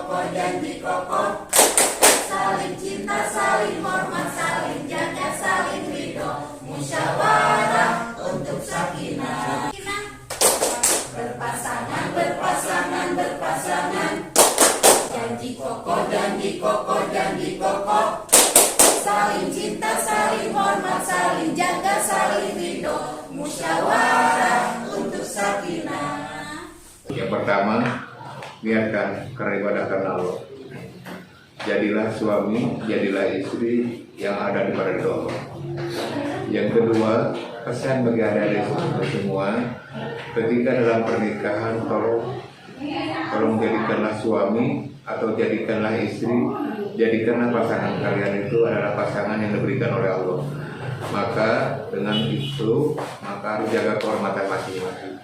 kokoh, janji kokoh. Saling cinta, saling hormat, saling jaga, saling ridho. Musyawarah untuk sakinah. Berpasangan, berpasangan, berpasangan. Janji kokoh, janji kokoh, janji kokoh. Saling cinta, saling hormat, saling jaga, saling ridho. Musyawarah untuk sakinah. Yang pertama, niatkan karena ibadah karena Allah. Jadilah suami, jadilah istri yang ada di ridho Allah. Yang kedua, pesan bagi adik-adik semua, ketika dalam pernikahan tolong jadikanlah suami atau jadikanlah istri, jadikanlah pasangan kalian itu adalah pasangan yang diberikan oleh Allah. Maka dengan itu, maka harus jaga kehormatan masing-masing.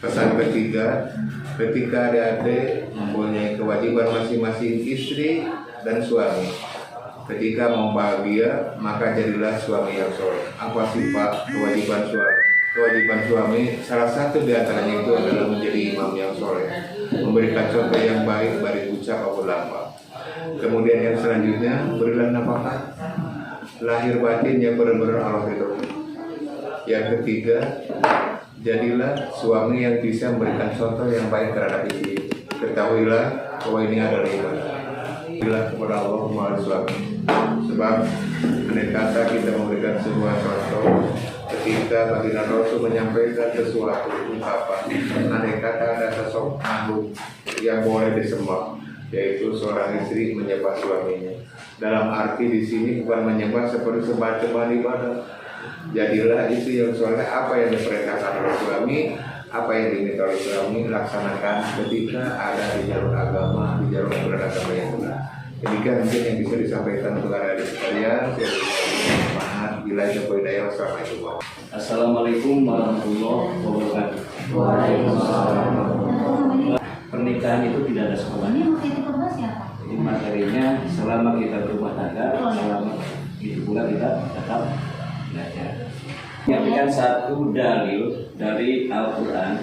Pesan ketiga, ketika adik-adik mempunyai kewajiban masing-masing istri dan suami, ketika mau bahagia, maka jadilah suami yang soleh. Apa sifat kewajiban suami? Kewajiban suami, salah satu di antaranya itu adalah menjadi imam yang soleh, memberikan contoh yang baik baik ucap maupun lambang. Kemudian yang selanjutnya, berilah nafkah lahir batin yang benar-benar Allah ridho. Yang ketiga, jadilah suami yang bisa memberikan contoh yang baik terhadap istri. Ketahuilah bahwa ini adalah ibadah. Bila kepada Allah melalui suami. Sebab andai kata kita memberikan sebuah contoh, ketika baginda Rasul menyampaikan sesuatu ungkapan, andai kata ada sosok makhluk yang boleh disembah, yaitu seorang istri menyembah suaminya. Dalam arti di sini bukan menyembah seperti sembahan ibadah. Jadilah istri yang soleh, apa yang diperintahkan oleh suami, apa yang diminta oleh suami, laksanakan ketika ada di jalur agama, di jalur agama yang benar. Demikian mungkin yang bisa disampaikan untuk adik-adik sekalian. Semangat, bila jumpa hidayah. Assalamualaikum warahmatullahi wabarakatuh. Waalaikumsalam. Pernikahan itu tidak ada sekolah. Ini materinya selama kita berumah tangga, selama itu pula kita tetap belajar. Menyampaikan satu dalil dari Al-Quran.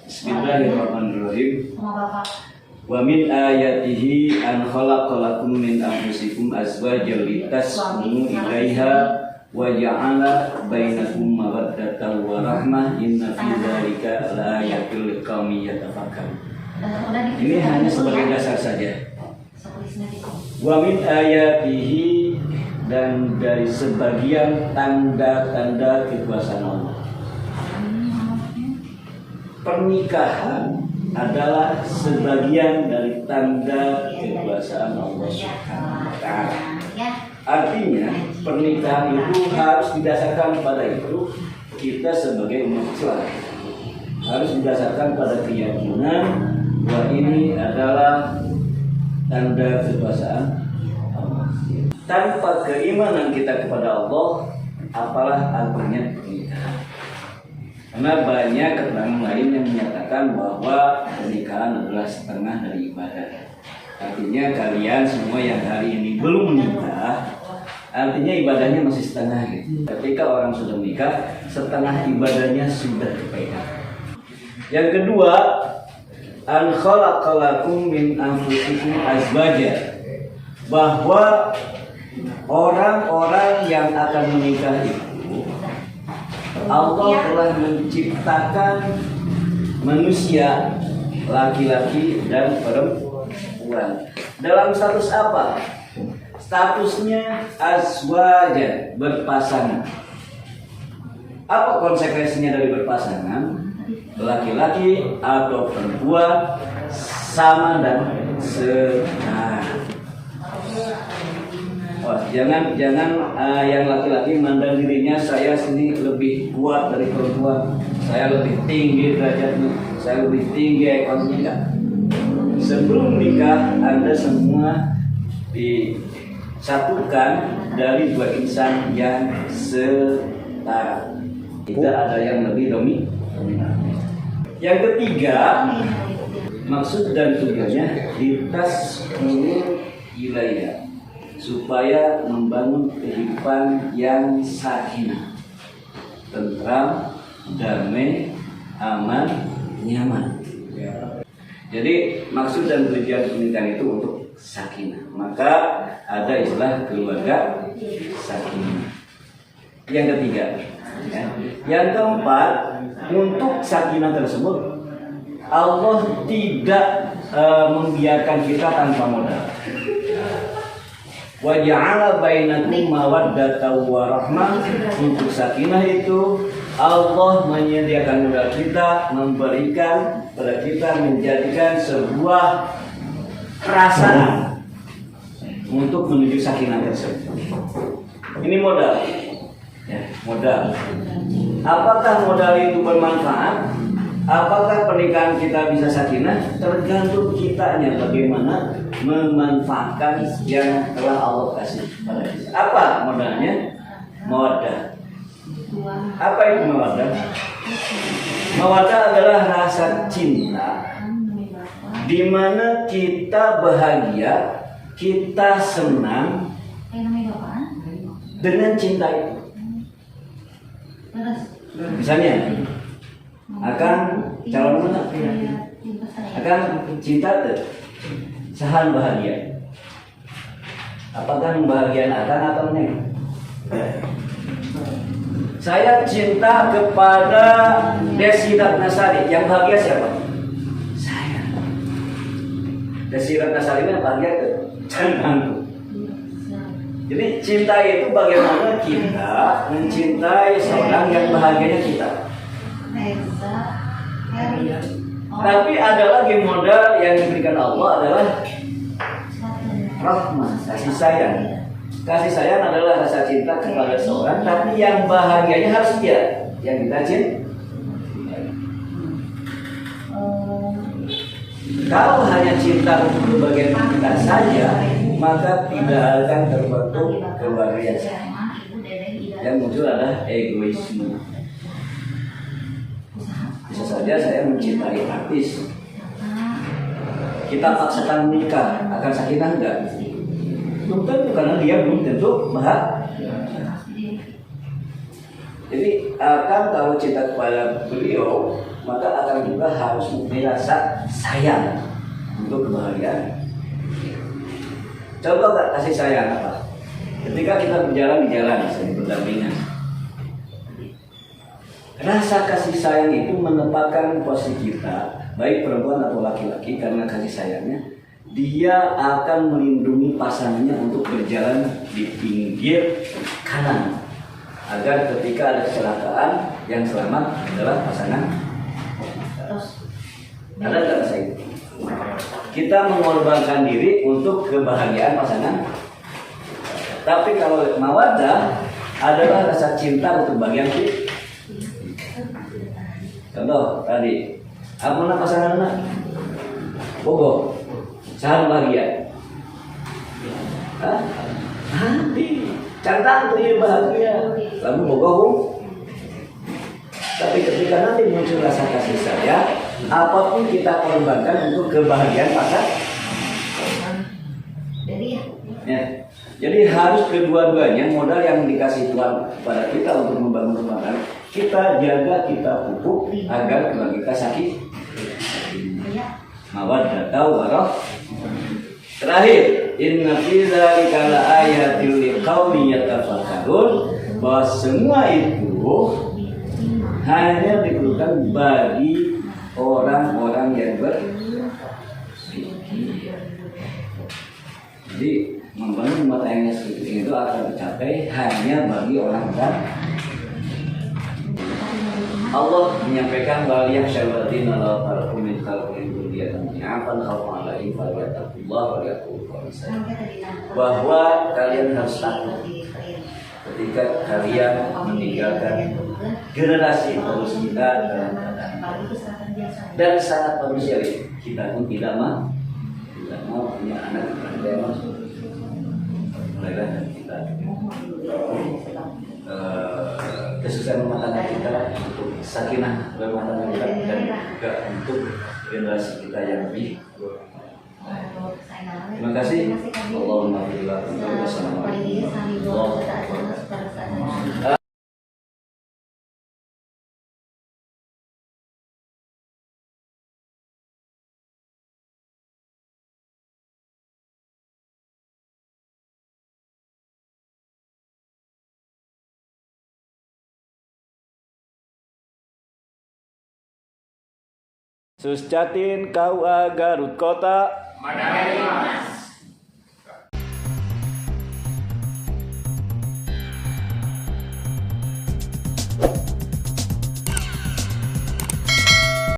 Bismillahirrahmanirrahim. Wa min ayatihi an khalaqalakum min anfusikum azwajan litaskunu ilaiha wa ja'ala bainakum mawaddatan wa rahmah inna fi dzalika laayatil liqaumin yatafakkarun. Ini hanya sebagai dasar saja. Wa min ayatihi, dan dari sebagian tanda-tanda kekuasaan Allah. Pernikahan adalah sebagian dari tanda kekuasaan Allah Subhanahu wa Ta'ala. Artinya pernikahan itu harus didasarkan pada itu, kita sebagai umat Islam harus didasarkan pada keyakinan bahwa ini adalah tanda kekuasaan Allah. Tanpa keimanan kita kepada Allah, apalah artinya pernikahan? Karena banyak keterangan lain yang menyatakan bahwa pernikahan adalah setengah dari ibadah. Artinya kalian semua yang hari ini belum menikah, artinya ibadahnya masih setengah gitu. Ketika orang sudah menikah, setengah ibadahnya sudah dipegang. Yang kedua, an khalaqalakum min anfusikum azwaja, bahwa orang-orang yang akan menikah itu Allah telah menciptakan manusia laki-laki dan perempuan. Dalam status apa? Statusnya azwaja, berpasangan. Apa konsekuensinya dari berpasangan? Laki-laki atau perempuan sama dan setara. Jangan yang laki-laki mandang dirinya, saya sini lebih kuat dari perempuan, saya lebih tinggi derajatnya, saya lebih tinggi ekonominya. Sebelum nikah, Anda semua disatukan dari dua insan yang setara. Tidak ada yang lebih dominan. Yang ketiga, maksud dan tujuannya lintas wilayah, supaya membangun kehidupan yang sakinah, tentram, damai, aman, nyaman. Jadi maksud dan tujuan pernikahan itu untuk sakinah. Maka ada istilah keluarga sakinah. Yang ketiga, ya. Yang keempat, untuk sakinah tersebut Allah tidak membiarkan kita tanpa modal. Wa ja'ala bainakum mawaddatan wa rahmah. Untuk sakinah itu Allah menyediakan modal kita, memberikan pada kita, menjadikan sebuah perasaan untuk menuju sakinah tersebut. Ini modal, ya, modal. Apakah modal itu bermanfaat? Apakah pernikahan kita bisa sakinah? Tergantung kitanya bagaimana memanfaatkan yang telah Allah kasih pada kita. Apa modalnya? Mawaddah. Apa itu mawaddah? Mawaddah adalah rasa cinta di mana kita bahagia, kita senang dengan cinta itu. Misalnya akan calon mana? Akan cinta tuh sahan bahagia. Apakah bahagian akan atau neng? Saya cinta kepada Desi Ratnasari. Yang bahagia siapa? Saya. Desi Ratnasari yang bahagia tuh canangku. Jadi cinta itu bagaimana kita mencintai seorang yang bahagianya kita. Tapi ada lagi modal yang diberikan Allah adalah rahmah, kasih sayang. Kasih sayang adalah rasa cinta kepada seorang, tapi yang bahagianya harus dia yang kita cintai. Kalau hanya cinta untuk bagian kita saja, maka tidak akan terbentuk kebahagiaan. Yang muncul adalah egoisme. Bisa saja saya mencintai artis, kita paksakan menikah, akan sakinah enggak? Belum tentu, karena dia belum tentu bahagia. Jadi akan kalau cinta kepada beliau, maka akan juga harus mempunyai rasa sayang untuk kebahagiaan. Coba gak kasih sayang apa? Ketika kita berjalan di jalan, misalnya berdampingan, rasa kasih sayang itu menempatkan posisi kita, baik perempuan atau laki-laki, karena kasih sayangnya dia akan melindungi pasangannya untuk berjalan di pinggir kanan, agar ketika ada kecelakaan yang selamat adalah pasangan. Ada nggak rasa itu? Kita mengorbankan diri untuk kebahagiaan pasangan. Tapi kalau mawaddah adalah rasa cinta untuk bagian kita. Contoh tadi, apa nama pasangan anak? Bogo, sangat bahagia. Nanti, cantik tuh dia bahagia. Lalu bogo, tapi ketika nanti muncul rasa kasih sayang, apapun kita korbankan untuk kebahagiaan pasangan. Ya. Jadi harus kedua-duanya modal yang dikasih Tuhan kepada kita untuk membangun rumah tangga, kita jaga, kita pupuk agar keluarga kita sakit. Mawaddah warahmah. Terakhir, inna fi dzalika laayatil liqaumin yatafakkarun, bahwa semua itu hanya diperlukan bagi orang-orang yang berpikir. Jadi membangun rumah tangga seperti itu akan tercapai hanya bagi orang-orang. Allah menyampaikan bahwa yakhshalladziina la tarqum min khalqihim dzurriyyatan dha'afan khawfan 'alaihim falyattaqullaha wa liyaqulu qawlan sadida. Bahwa kalian harus takut ketika kalian meninggalkan generasi penerus kita dalam keadaan dan sangat manusiawi. Kita pun tidak mau punya anak yang mulailah kita kesusahan rumah tangga kita untuk sakinah rumah tangga kita dan juga untuk generasi kita yang lebih. Terima kasih. Allahumma wabarakatuh. Susjatin KUA Garut Kota Mandalika